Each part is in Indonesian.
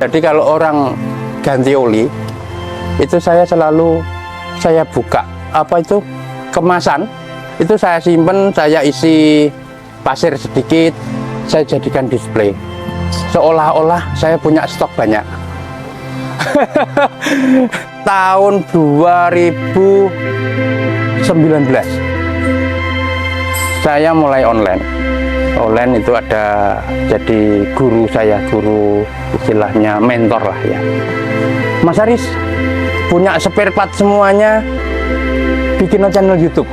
Jadi kalau orang ganti oli, itu saya buka apa itu kemasan, itu saya simpen, saya isi pasir sedikit, saya jadikan display. Seolah-olah saya punya stok banyak. Tahun 2019 saya mulai online itu ada jadi guru saya, guru istilahnya mentor lah ya. Mas Aris punya spare part semuanya, bikin channel YouTube.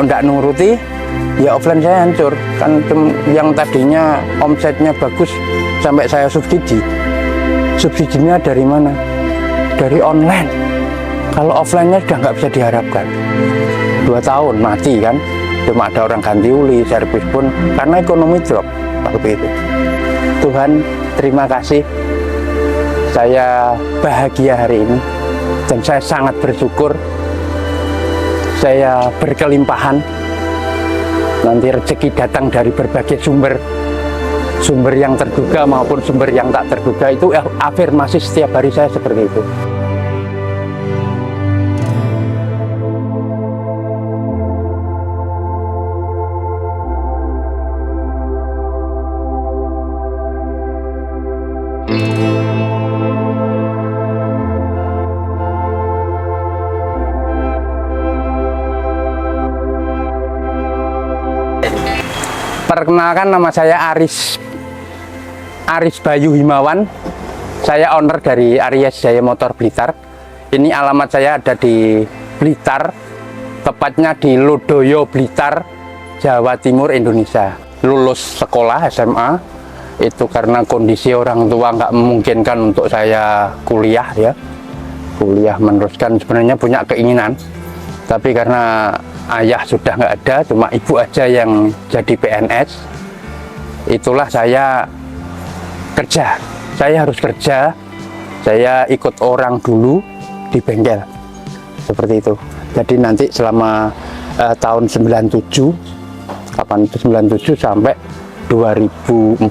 Enggak nuruti, ya offline saya hancur. Kan yang tadinya omsetnya bagus sampai saya subsidi. Subsidinya dari mana? Dari online. Kalau offline-nya sudah nggak bisa diharapkan. 2 tahun mati kan. Cuma ada orang ganti uli, servis pun karena ekonomi drop waktu itu. Tuhan, terima kasih. Saya bahagia hari ini dan saya sangat bersyukur. Saya berkelimpahan. Nanti rezeki datang dari berbagai sumber yang terduga maupun sumber yang tak terduga. Itu afirmasi setiap hari saya seperti itu. Perkenalkan, nama saya Aris Bayu Himawan. Saya owner dari Aries Jaya Motor Blitar. Ini alamat saya ada di Blitar, tepatnya di Lodoyo, Blitar, Jawa Timur, Indonesia. Lulus sekolah SMA itu karena kondisi orang tua nggak memungkinkan untuk saya kuliah ya. Kuliah meneruskan, sebenarnya punya keinginan, tapi karena ayah sudah nggak ada, cuma ibu aja yang jadi PNS. Itulah saya kerja. Saya harus kerja. Saya ikut orang dulu di bengkel. Seperti itu. Jadi nanti selama tahun 97, kapan itu 97 sampai 2004.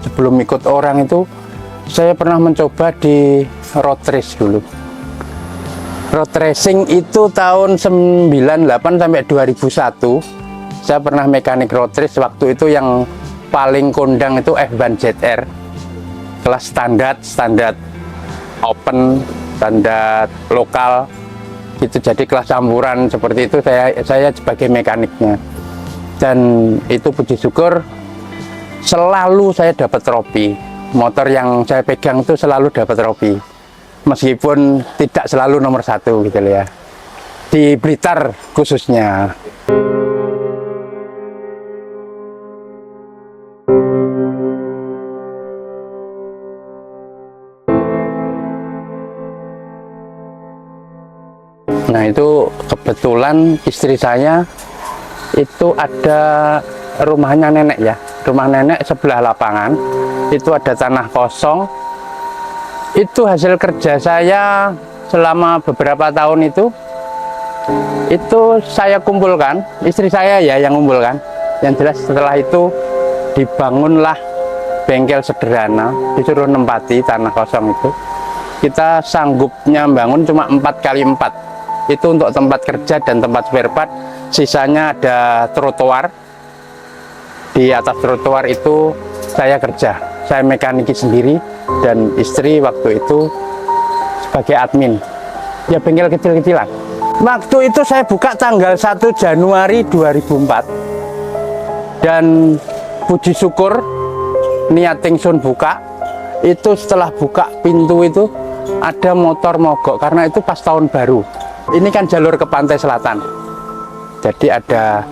Sebelum ikut orang itu, saya pernah mencoba di road race dulu. Road racing itu tahun 98 sampai 2001. Saya pernah mekanik road race. Waktu itu yang paling kondang itu F1 ZR. Kelas standar open, standar lokal. Itu jadi kelas campuran seperti itu, saya sebagai mekaniknya. Dan itu puji syukur selalu saya dapat trofi. Motor yang saya pegang itu selalu dapat trofi. Meskipun tidak selalu nomor 1 gitu ya, di Blitar khususnya. Nah itu kebetulan istri saya itu ada rumahnya nenek ya, rumah nenek sebelah lapangan, itu ada tanah kosong. Itu hasil kerja saya selama beberapa tahun itu saya kumpulkan, istri saya ya yang kumpulkan. Yang jelas setelah itu dibangunlah bengkel sederhana, disuruh nempati tanah kosong itu. Kita sanggupnya bangun cuma 4x4. Itu untuk tempat kerja dan tempat spare part. Sisanya ada trotoar. Di atas trotoar itu saya kerja, saya mekaniki sendiri. Dan istri waktu itu sebagai admin ya bengkel kecil-kecilan. Waktu itu saya buka tanggal 1 Januari 2004 dan puji syukur niat ingsun buka itu, setelah buka pintu itu ada motor mogok karena itu pas tahun baru. Ini kan jalur ke pantai selatan, jadi ada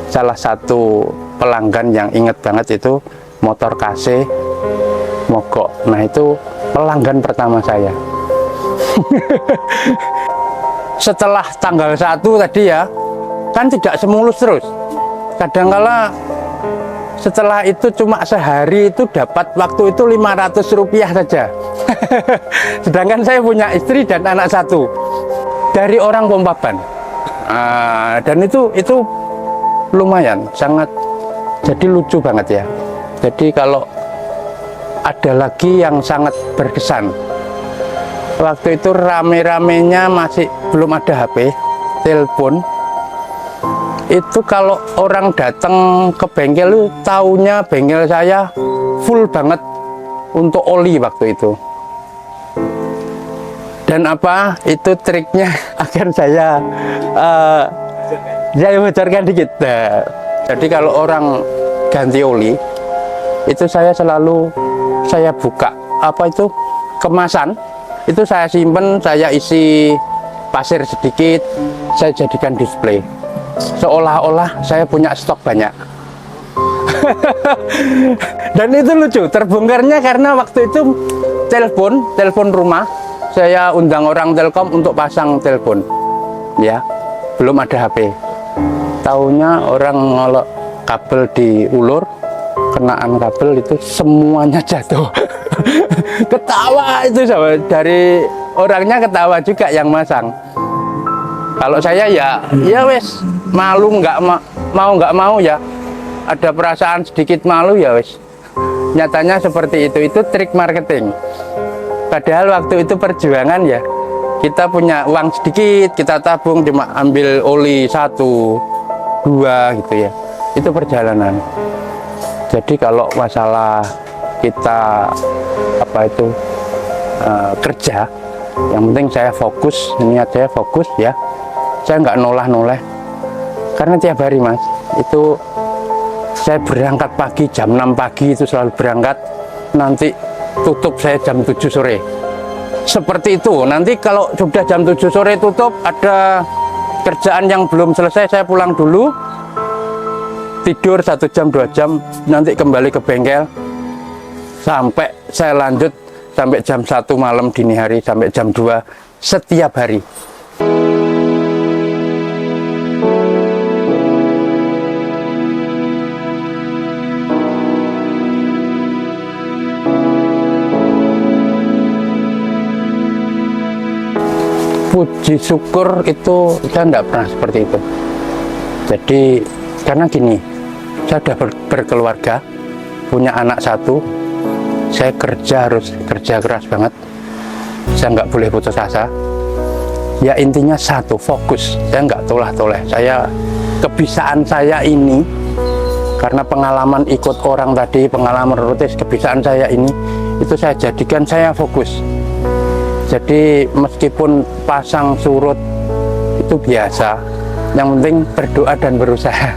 salah satu pelanggan yang inget banget itu motor KC mogok. Nah itu pelanggan pertama saya. Setelah tanggal 1 tadi ya, kan tidak semulus terus. Kadangkala setelah itu cuma sehari itu dapat waktu itu Rp500 saja. Sedangkan saya punya istri dan anak 1 dari orang Pompaban. Dan itu lumayan, sangat, jadi lucu banget ya. Jadi kalau ada lagi yang sangat berkesan. Waktu itu rame-ramenya masih belum ada HP, telepon. Itu kalau orang datang ke bengkel, taunya bengkel saya full banget untuk oli waktu itu. Dan apa itu triknya agar saya bocorkan dikit. Nah, jadi kalau orang ganti oli, itu saya selalu buka apa itu kemasan, itu saya simpen, saya isi pasir sedikit, saya jadikan display, seolah-olah saya punya stok banyak. Dan itu lucu, terbongkarnya karena waktu itu telepon rumah, saya undang orang Telkom untuk pasang telepon, ya, belum ada HP. Taunya orang ngolok kabel diulur, kenaan kabel itu semuanya jatuh. Ketawa itu sama, dari orangnya ketawa juga yang masang. Kalau saya ya wes, malu nggak mau ya, ada perasaan sedikit malu ya wes. Nyatanya seperti itu trik marketing. Padahal waktu itu perjuangan ya, kita punya uang sedikit, kita tabung cuma ambil oli 1, 2 gitu ya. Itu perjalanan. Jadi kalau masalah kita kerja, yang penting saya fokus, niat saya fokus ya. Saya nggak noleh-noleh. Karena tiap hari Mas, itu saya berangkat pagi jam 6 pagi itu selalu berangkat, nanti tutup saya jam 7 sore. Seperti itu. Nanti kalau sudah jam 7 sore tutup, ada kerjaan yang belum selesai, saya pulang dulu, tidur 1 jam 2 jam, nanti kembali ke bengkel sampai saya lanjut sampai jam 1 malam dini hari sampai jam 2 setiap hari. Puji syukur itu saya tidak pernah seperti itu. Jadi karena gini, saya sudah berkeluarga, punya anak 1, saya harus kerja keras banget, saya nggak boleh putus asa. Ya intinya satu, fokus, saya nggak tolah-toleh. Kebiasaan saya ini, karena pengalaman ikut orang tadi, pengalaman rotis, kebiasaan saya ini, itu saya jadikan saya fokus. Jadi meskipun pasang surut itu biasa, yang penting berdoa dan berusaha.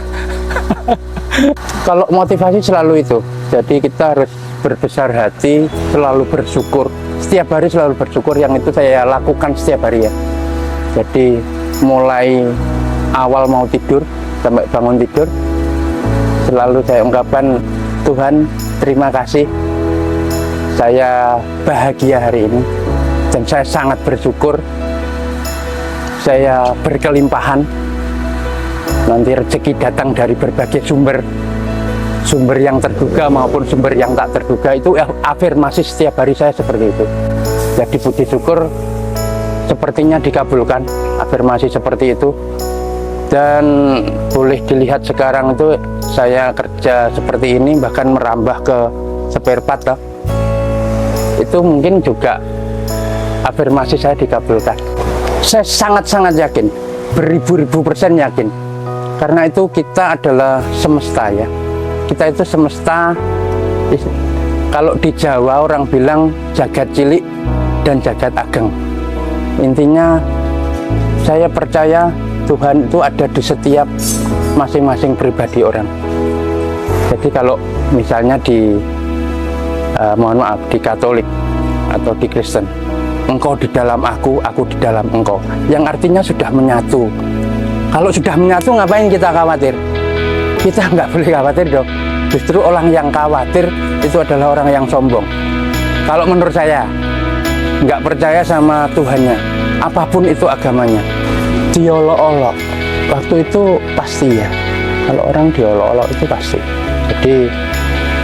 Kalau motivasi selalu itu, jadi kita harus berbesar hati, selalu bersyukur, setiap hari selalu bersyukur. Yang itu saya lakukan setiap hari ya. Jadi mulai awal mau tidur sampai bangun tidur, selalu saya ungkapkan, Tuhan terima kasih, saya bahagia hari ini. Dan saya sangat bersyukur, saya berkelimpahan, nanti rezeki datang dari berbagai sumber yang terduga maupun sumber yang tak terduga. Itu afirmasi setiap hari saya seperti itu. Jadi puji syukur sepertinya dikabulkan, afirmasi seperti itu. Dan boleh dilihat sekarang itu saya kerja seperti ini, bahkan merambah ke spare part lah. Itu mungkin juga afirmasi saya dikabulkan. Saya sangat-sangat yakin, beribu-ribu persen yakin. Karena itu kita adalah semesta ya. Kita itu semesta, kalau di Jawa orang bilang jagat cilik dan jagat ageng. Intinya saya percaya Tuhan itu ada di setiap masing-masing pribadi orang. Jadi kalau misalnya mohon maaf, di Katolik atau di Kristen, engkau di dalam aku di dalam engkau, yang artinya sudah menyatu. Kalau sudah menyatu, ngapain kita khawatir? Kita nggak boleh khawatir dong. Justru orang yang khawatir itu adalah orang yang sombong. Kalau menurut saya, nggak percaya sama Tuhannya, apapun itu agamanya, diolok-olok, waktu itu pasti ya. Kalau orang diolok-olok itu pasti. Jadi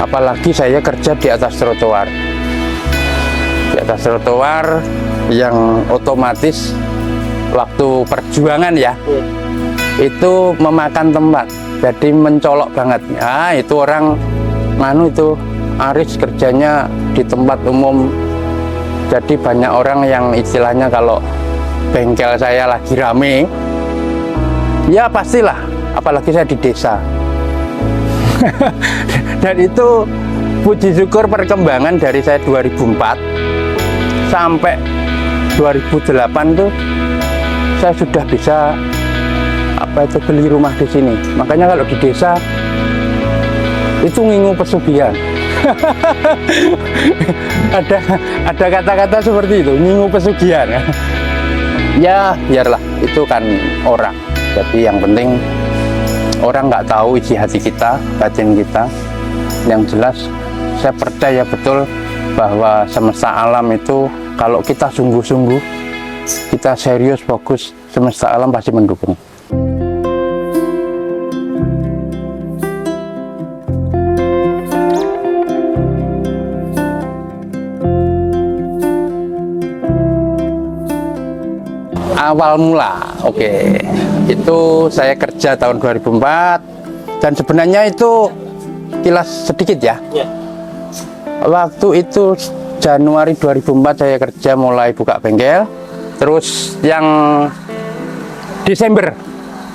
apalagi saya kerja di atas trotoar. Di atas trotoar yang otomatis waktu perjuangan ya, itu memakan tempat, jadi mencolok banget. Itu orang itu Aris kerjanya di tempat umum, jadi banyak orang yang istilahnya kalau bengkel saya lagi rame, ya pastilah, apalagi saya di desa. Dan itu puji syukur perkembangan dari saya 2004 sampai 2008 tuh saya sudah bisa beli rumah di sini. Makanya kalau di desa itu ngingu pesugihan. ada kata-kata seperti itu, ngingu pesugihan. Ya biarlah, itu kan orang. Jadi yang penting orang nggak tahu isi hati kita, batin kita. Yang jelas saya percaya betul bahwa semesta alam itu kalau kita sungguh-sungguh, kita serius, fokus, semesta alam pasti mendukung. Awal mula, oke, itu saya kerja tahun 2004 dan sebenarnya itu kilas sedikit ya. Waktu itu Januari 2004 saya kerja mulai buka bengkel, terus yang Desember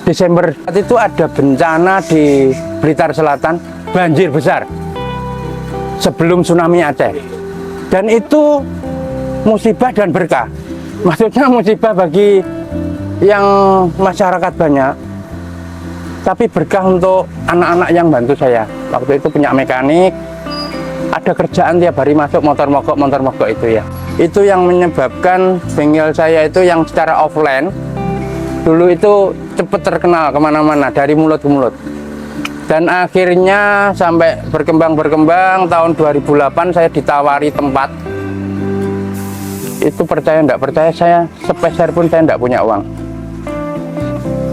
saat itu ada bencana di Blitar Selatan, banjir besar sebelum tsunami Aceh, dan itu musibah dan berkah. Maksudnya musibah bagi yang masyarakat banyak, tapi berkah untuk anak-anak yang bantu saya. Waktu itu punya mekanik, ada kerjaan tiap hari masuk motor mogok itu ya. Itu yang menyebabkan bengkel saya itu yang secara offline dulu itu cepet terkenal kemana-mana dari mulut ke mulut. Dan akhirnya sampai berkembang tahun 2008 saya ditawari tempat. Itu percaya enggak percaya, saya sepeser pun saya enggak punya uang.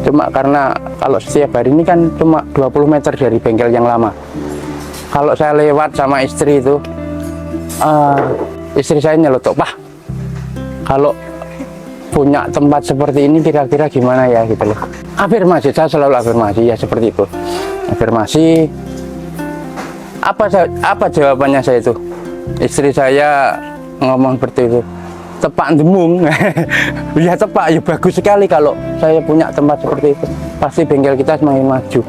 Cuma karena kalau setiap hari ini kan cuma 20 meter dari bengkel yang lama. Kalau saya lewat sama istri itu, istri saya nyelotok, "Pak, kalau punya tempat seperti ini kira-kira gimana ya?" gitu loh. Afirmasi, saya selalu afirmasi, ya seperti itu. Afirmasi. Apa jawabannya saya itu? Istri saya ngomong seperti itu. Tepak demung. Ya tepak, ya bagus sekali kalau saya punya tempat seperti itu. Pasti bengkel kita semakin maju.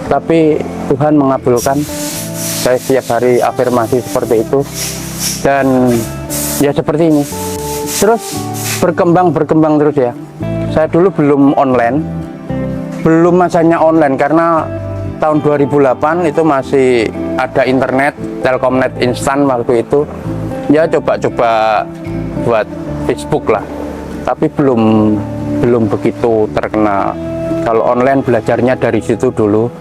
Tapi Tuhan mengabulkan. Saya setiap hari afirmasi seperti itu. Dan ya seperti ini. Terus berkembang terus ya. Saya dulu belum online. Belum masanya online karena tahun 2008 itu masih ada internet, Telkomnet instan waktu itu. Ya coba-coba buat Facebook lah, tapi belum begitu terkenal. Kalau online belajarnya dari situ dulu,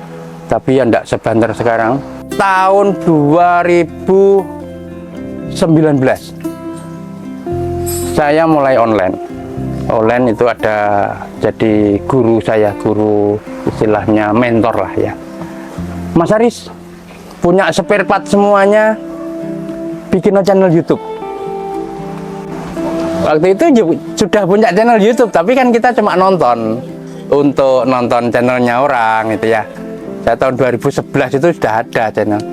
tapi ya enggak sebanter sekarang. Tahun 2019 saya mulai online itu ada jadi guru saya, guru istilahnya mentor lah ya. Mas Aris punya spare part semuanya, bikin channel YouTube. Waktu itu sudah punya channel YouTube, tapi kan kita cuma nonton untuk nonton channelnya orang gitu ya. Saya tahun 2011 itu sudah ada channel,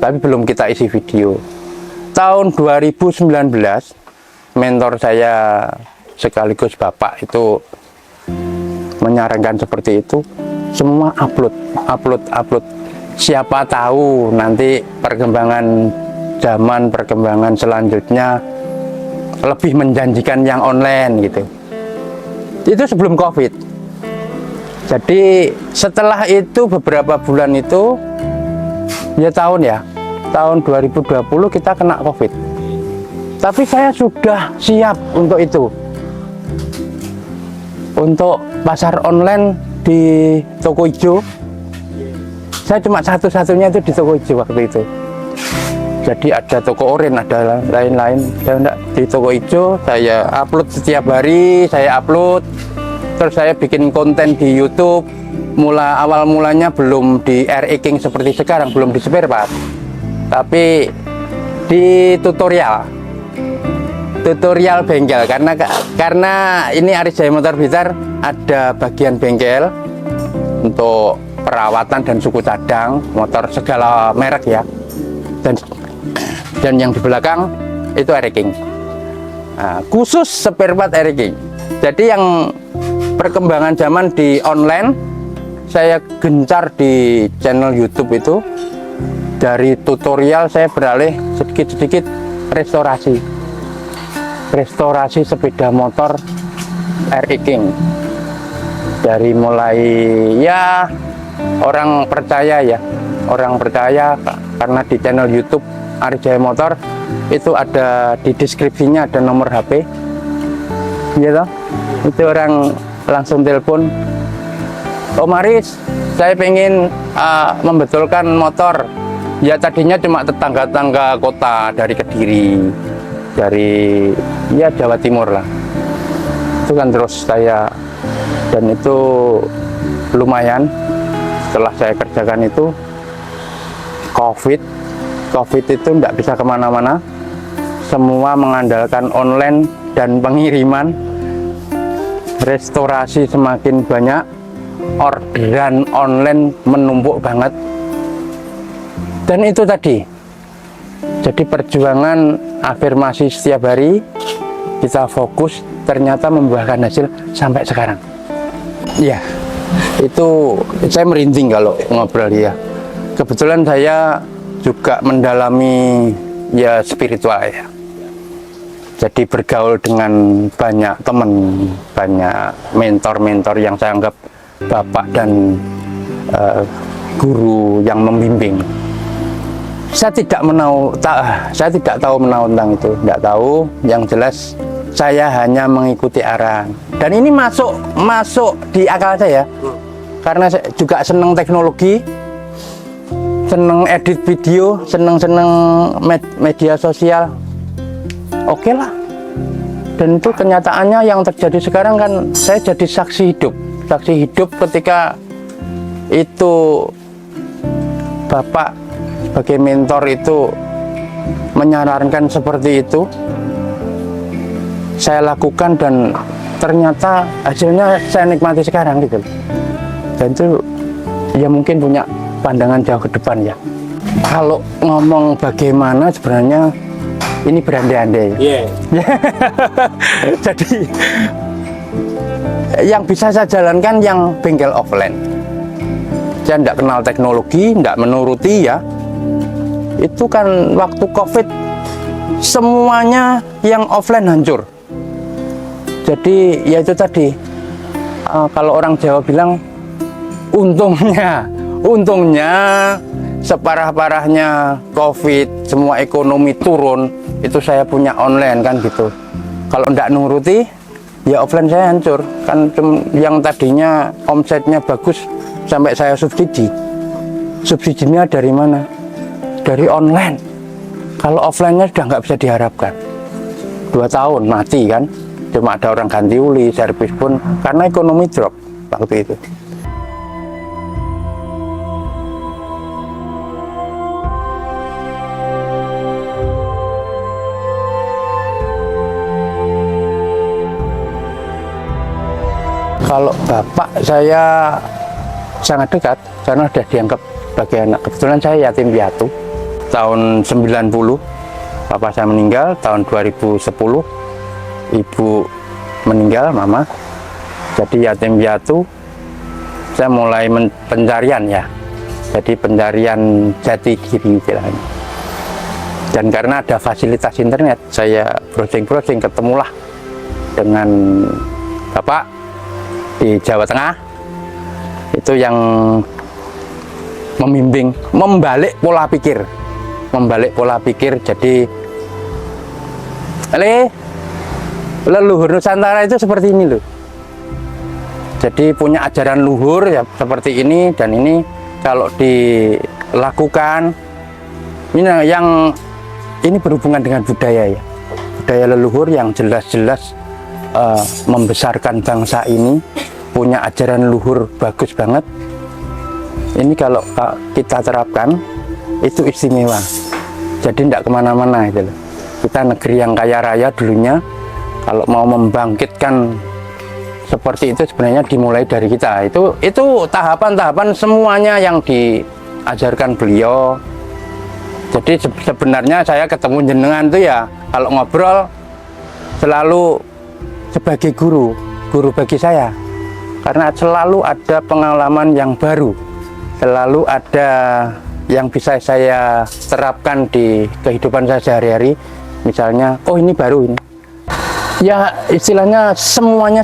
tapi belum kita isi video. Tahun 2019 mentor saya sekaligus bapak itu menyarankan seperti itu, semua upload. Siapa tahu nanti perkembangan zaman, perkembangan selanjutnya lebih menjanjikan yang online gitu. Itu sebelum COVID. Jadi setelah itu beberapa bulan itu ya tahun 2020 kita kena COVID. Tapi saya sudah siap untuk itu. Untuk pasar online di toko hijau, saya cuma satu-satunya itu di toko hijau waktu itu. Jadi ada toko oren, ada lain-lain. Saya enggak di toko hijau, saya upload setiap hari, terus saya bikin konten di YouTube. Awal mulanya belum di R-King seperti sekarang, belum di spare part, tapi di tutorial bengkel, karena ini Aris Jaya Motor Blitar ada bagian bengkel untuk perawatan dan suku cadang motor segala merek ya. dan yang di belakang itu Eric King. Nah, khusus spare part Eric King. Jadi yang perkembangan zaman di online saya gencar di channel YouTube itu. Dari tutorial saya beralih sedikit-sedikit restorasi sepeda motor Eric King. Dari mulai ya orang percaya karena di channel YouTube Aris Jaya Motor itu ada di deskripsinya ada nomor HP, gitu. Itu orang langsung telepon, Om Aris, saya pengen membetulkan motor. Ya tadinya cuma tetangga-tangga kota dari Kediri, dari ya Jawa Timur lah. Itu kan terus saya, dan itu lumayan. Setelah saya kerjakan itu, COVID itu tidak bisa kemana-mana. Semua mengandalkan online dan pengiriman. Restorasi semakin banyak, orderan online menumpuk banget. Dan itu tadi, jadi perjuangan afirmasi setiap hari, kita fokus, ternyata membuahkan hasil sampai sekarang. Ya, itu saya merinding kalau ngobrol ya. Kebetulan saya juga mendalami ya spiritual ya. Jadi bergaul dengan banyak teman, banyak mentor-mentor yang saya anggap bapak dan guru yang membimbing. Saya tidak tahu menahu tentang itu, tidak tahu. Yang jelas saya hanya mengikuti arahan. Dan ini masuk di akal saya, karena saya juga senang teknologi, senang edit video, senang media sosial. Oke lah. Dan itu kenyataannya yang terjadi sekarang kan, saya jadi saksi hidup ketika itu bapak sebagai mentor itu menyarankan seperti itu, saya lakukan dan ternyata hasilnya saya nikmati sekarang gitu. Dan itu ya mungkin punya pandangan jauh ke depan ya. Kalau ngomong bagaimana sebenarnya ini berandai-andai. Yeah. Jadi yang bisa saya jalankan yang bengkel offline. Saya tidak kenal teknologi, tidak menuruti ya. Itu kan waktu COVID semuanya yang offline hancur. Jadi ya itu tadi, kalau orang Jawa bilang untungnya separah-parahnya COVID, semua ekonomi turun, itu saya punya online kan gitu. Kalau tidak nuruti ya offline saya hancur kan. Yang tadinya omsetnya bagus sampai saya subsidinya dari mana? Dari online. Kalau offline-nya sudah nggak bisa diharapkan. 2 tahun mati kan. Cuma ada orang ganti uli, servis pun karena ekonomi drop waktu itu. Kalau bapak saya sangat dekat karena sudah dianggap sebagai anak. Kebetulan saya yatim piatu. Tahun 90 bapak saya meninggal, tahun 2010 ibu meninggal, mama. Jadi yatim piatu, saya mulai pencarian ya. Jadi pencarian jati diri istilahnya. Dan karena ada fasilitas internet, saya browsing ketemulah dengan bapak di Jawa Tengah. Itu yang membimbing, membalik pola pikir. Jadi leluhur Nusantara itu seperti ini loh. Jadi punya ajaran luhur ya seperti ini, dan ini kalau dilakukan ini berhubungan dengan budaya ya, budaya leluhur yang jelas-jelas membesarkan bangsa ini, punya ajaran luhur bagus banget. Ini kalau kita terapkan itu istimewa. Jadi tidak kemana-mana itu loh. Kita negeri yang kaya raya dulunya, kalau mau membangkitkan seperti itu sebenarnya dimulai dari kita. Itu tahapan-tahapan semuanya yang diajarkan beliau. Jadi sebenarnya saya ketemu jenengan tuh ya kalau ngobrol selalu sebagai guru bagi saya, karena selalu ada pengalaman yang baru, selalu ada yang bisa saya terapkan di kehidupan saya sehari-hari. Misalnya, oh ini baru ini. Ya istilahnya semuanya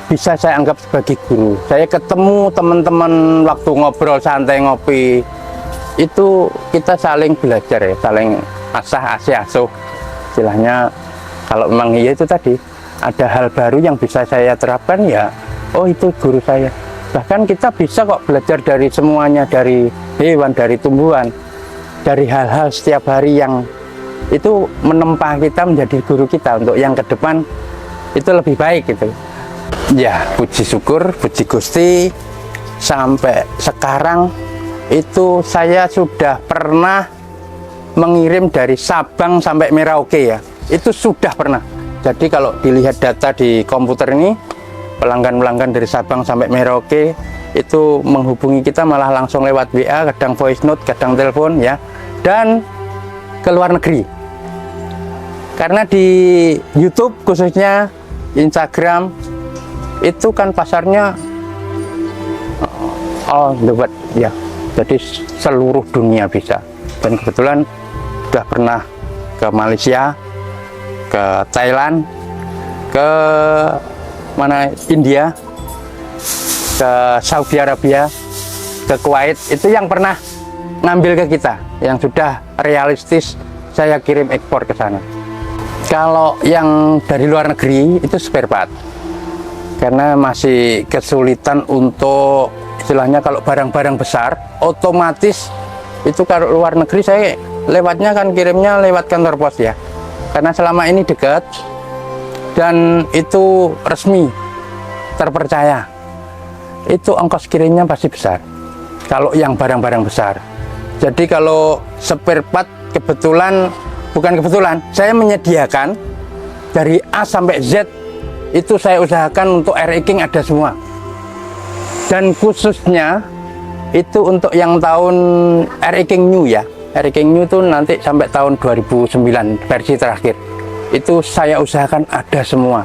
bisa saya anggap sebagai guru. Saya ketemu teman-teman waktu ngobrol santai ngopi, itu kita saling belajar ya, saling asuh. Istilahnya kalau memang iya itu tadi ada hal baru yang bisa saya terapkan ya, oh itu guru saya. Bahkan kita bisa kok belajar dari semuanya, dari hewan, dari tumbuhan, dari hal-hal setiap hari yang itu menempa kita menjadi guru kita untuk yang ke depan itu lebih baik gitu. Ya puji syukur, puji Gusti, sampai sekarang itu saya sudah pernah mengirim dari Sabang sampai Merauke ya, itu sudah pernah. Jadi kalau dilihat data di komputer ini, pelanggan-pelanggan dari Sabang sampai Merauke itu menghubungi kita malah langsung lewat WA, kadang voice note, kadang telepon ya, dan ke luar negeri. Karena di YouTube khususnya Instagram itu kan pasarnya all the world ya. Jadi seluruh dunia bisa. Dan kebetulan sudah pernah ke Malaysia, ke Thailand, ke mana India, ke Saudi Arabia, ke Kuwait. Itu yang pernah ngambil ke kita, yang sudah realistis saya kirim ekspor ke sana. Kalau yang dari luar negeri itu spare part, karena masih kesulitan untuk istilahnya kalau barang-barang besar otomatis itu kalau luar negeri saya lewatnya kan kirimnya lewat kantor pos ya, karena selama ini dekat dan itu resmi terpercaya, itu ongkos kirimnya pasti besar kalau yang barang-barang besar. Jadi kalau spare part bukan kebetulan saya menyediakan dari A sampai Z, itu saya usahakan untuk RE King ada semua. Dan khususnya itu untuk yang tahun RE King New ya. RE King New itu nanti sampai tahun 2009 versi terakhir. Itu saya usahakan ada semua.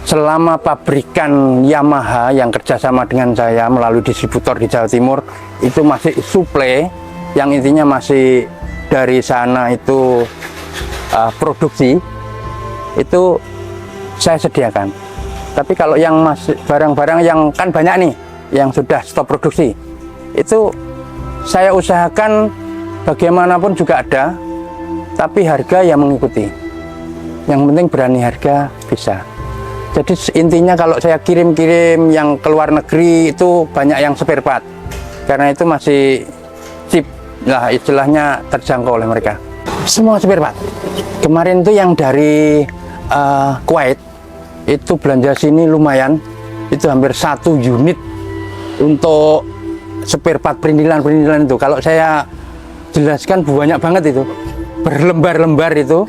Selama pabrikan Yamaha yang kerjasama dengan saya melalui distributor di Jawa Timur itu masih suplai, yang intinya masih dari sana itu produksi, itu saya sediakan. Tapi kalau yang masih barang-barang yang kan banyak nih yang sudah stop produksi, itu saya usahakan bagaimanapun juga ada, tapi harga yang mengikuti. Yang penting berani harga bisa. Jadi intinya kalau saya kirim-kirim yang ke luar negeri itu banyak yang spare part, karena itu masih cheap lah, istilahnya terjangkau oleh mereka. Semua spare part. Kemarin tuh yang dari Kuwait itu belanja sini lumayan, itu hampir 1 unit untuk spare part perintilan itu. Kalau saya jelaskan banyak banget itu, berlembar-lembar itu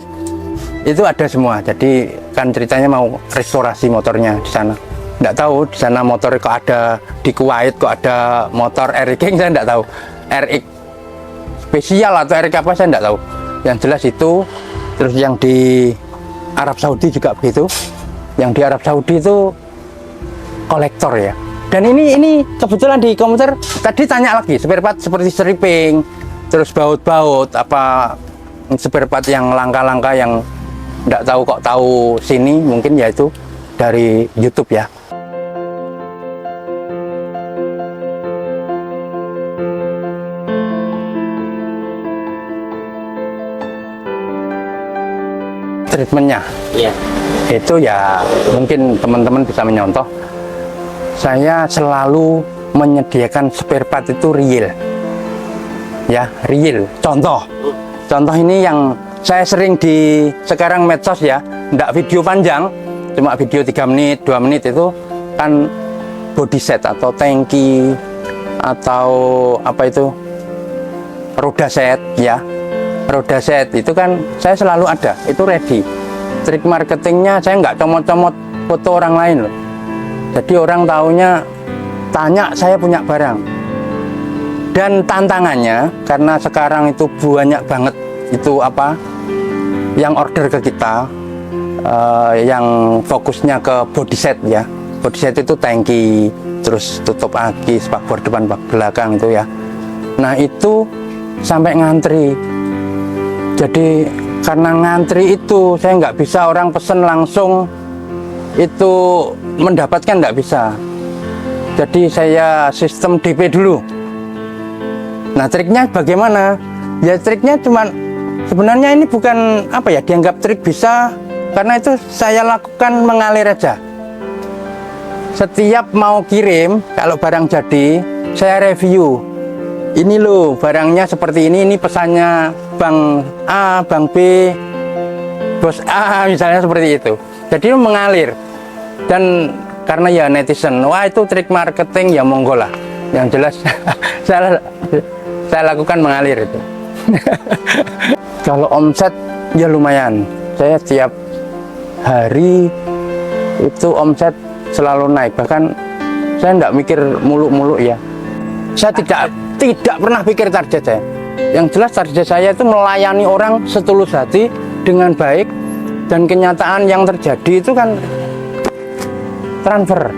ada semua. Jadi kan ceritanya mau restorasi motornya di sana. Nggak tahu di sana motor kok ada, di Kuwait kok ada motor RE King, saya nggak tahu. RX spesial atau RX apa saya nggak tahu. Yang jelas itu. Terus yang di Arab Saudi juga begitu. Yang di Arab Saudi itu kolektor ya. Dan ini kebetulan di komputer tadi tanya lagi spare part seperti stripping, terus baut-baut, apa spare part yang langka-langka yang nggak tahu kok tahu sini, mungkin ya itu dari YouTube ya. Treatmentnya, iya. Itu ya mungkin teman-teman bisa menyontoh. Saya selalu menyediakan spare part itu real, ya real. Contoh ini yang saya sering di sekarang medsos ya, enggak video panjang, cuma video 3 menit, 2 menit itu kan body set atau tangki atau apa itu roda set ya. Roda set itu kan saya selalu ada, itu ready. Trik marketingnya saya nggak comot-comot foto orang lain loh. Jadi orang taunya tanya saya punya barang. Dan tantangannya karena sekarang itu banyak banget itu apa yang order ke kita, yang fokusnya ke body set ya. Body set itu tangki, terus tutup aki, spakbor depan belakang itu ya. Nah itu sampai ngantri. Jadi karena ngantri itu saya nggak bisa orang pesen langsung itu mendapatkan, nggak bisa. Jadi saya sistem DP dulu. Nah triknya bagaimana? Ya triknya cuman sebenarnya ini bukan apa ya dianggap trik bisa, karena itu saya lakukan mengalir aja. Setiap mau kirim kalau barang jadi saya review. Ini loh barangnya seperti ini pesannya Bang A, Bang B, Bos A misalnya seperti itu. Jadi mengalir. Dan karena ya netizen, wah itu trik marketing ya monggo lah. Yang jelas saya lakukan mengalir itu. Kalau omset ya lumayan. Saya tiap hari itu omset selalu naik. Bahkan saya tidak mikir muluk-muluk ya. Saya tidak pernah pikir target saya. Yang jelas target saya itu melayani orang setulus hati dengan baik, dan kenyataan yang terjadi itu kan transfer.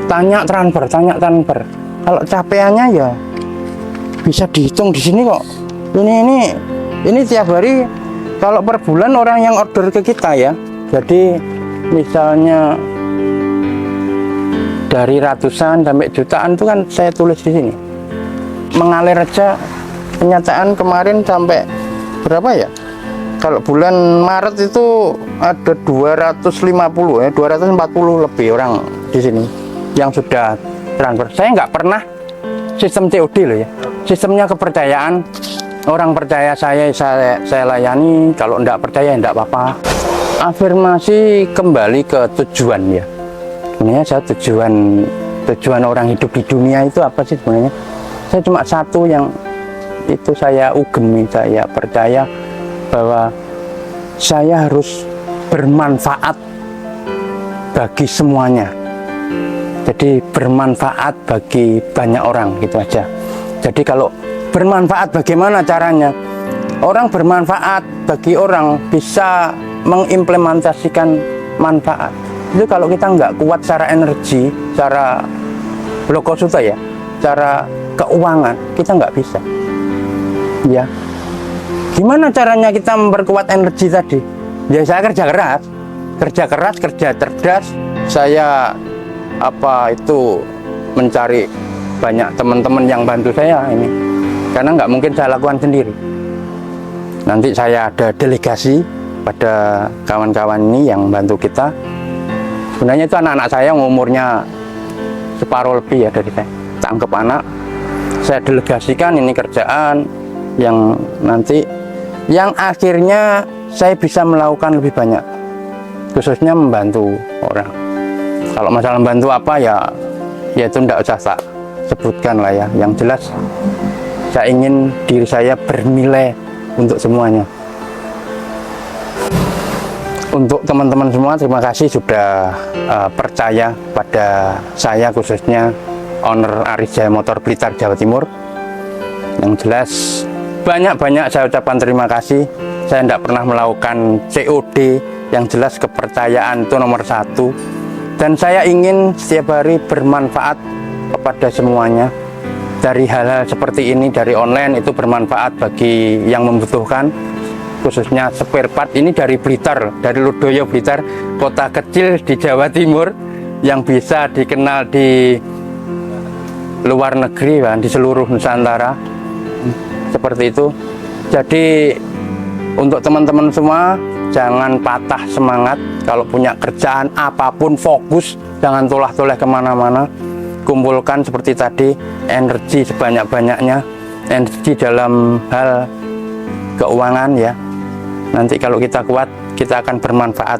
Tanya transfer. Kalau capaiannya ya bisa dihitung di sini kok. Ini tiap hari kalau per bulan orang yang order ke kita ya. Jadi misalnya dari ratusan sampai jutaan itu kan saya tulis di sini. Mengalir aja. Kenyataan kemarin sampai berapa ya? Kalau bulan Maret itu ada 250 ya, 240 lebih orang di sini yang sudah transfer. Saya nggak pernah sistem COD loh ya. Sistemnya kepercayaan. Orang percaya saya layani. Kalau nggak percaya nggak apa-apa. Afirmasi kembali ke tujuan ya. Sebenarnya saya tujuan orang hidup di dunia itu apa sih sebenarnya? Saya cuma satu yang itu saya ugemi, saya percaya bahwa saya harus bermanfaat bagi semuanya. Jadi bermanfaat bagi banyak orang gitu aja. Jadi kalau bermanfaat bagaimana caranya? Orang bermanfaat bagi orang bisa mengimplementasikan manfaat. Itu kalau kita nggak kuat secara energi, secara blokosutta ya, secara keuangan, kita nggak bisa. Ya, gimana caranya kita memperkuat energi tadi? Ya saya kerja keras, kerja cerdas. Saya mencari banyak teman-teman yang bantu saya ini, karena nggak mungkin saya lakukan sendiri. Nanti saya ada delegasi pada kawan-kawan ini yang bantu kita. Sebenarnya itu anak-anak saya yang umurnya separuh lebih ya dari saya. Tangkep anak, saya delegasikan ini kerjaan yang nanti yang akhirnya saya bisa melakukan lebih banyak, khususnya membantu orang. Kalau masalah membantu apa ya itu tidak usah tak sebutkan lah ya. Yang jelas saya ingin diri saya bernilai untuk semuanya. Untuk teman-teman semua, terima kasih sudah percaya pada saya, khususnya owner Aris Jaya Motor Blitar, Jawa Timur. Yang jelas banyak-banyak saya ucapkan terima kasih. Saya tidak pernah melakukan COD. Yang jelas kepercayaan itu nomor satu. Dan saya ingin setiap hari bermanfaat kepada semuanya. Dari hal-hal seperti ini, dari online itu bermanfaat bagi yang membutuhkan. Khususnya spare part ini dari Blitar, dari Ludoyo Blitar, kota kecil di Jawa Timur yang bisa dikenal di luar negeri, di seluruh Nusantara. Seperti itu. Jadi untuk teman-teman semua, jangan patah semangat. Kalau punya kerjaan apapun, fokus, jangan tolah-toleh kemana-mana. Kumpulkan seperti tadi energi sebanyak-banyaknya, energi dalam hal keuangan ya. Nanti kalau kita kuat, kita akan bermanfaat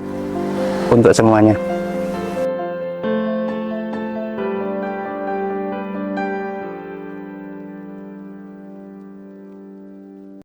untuk semuanya.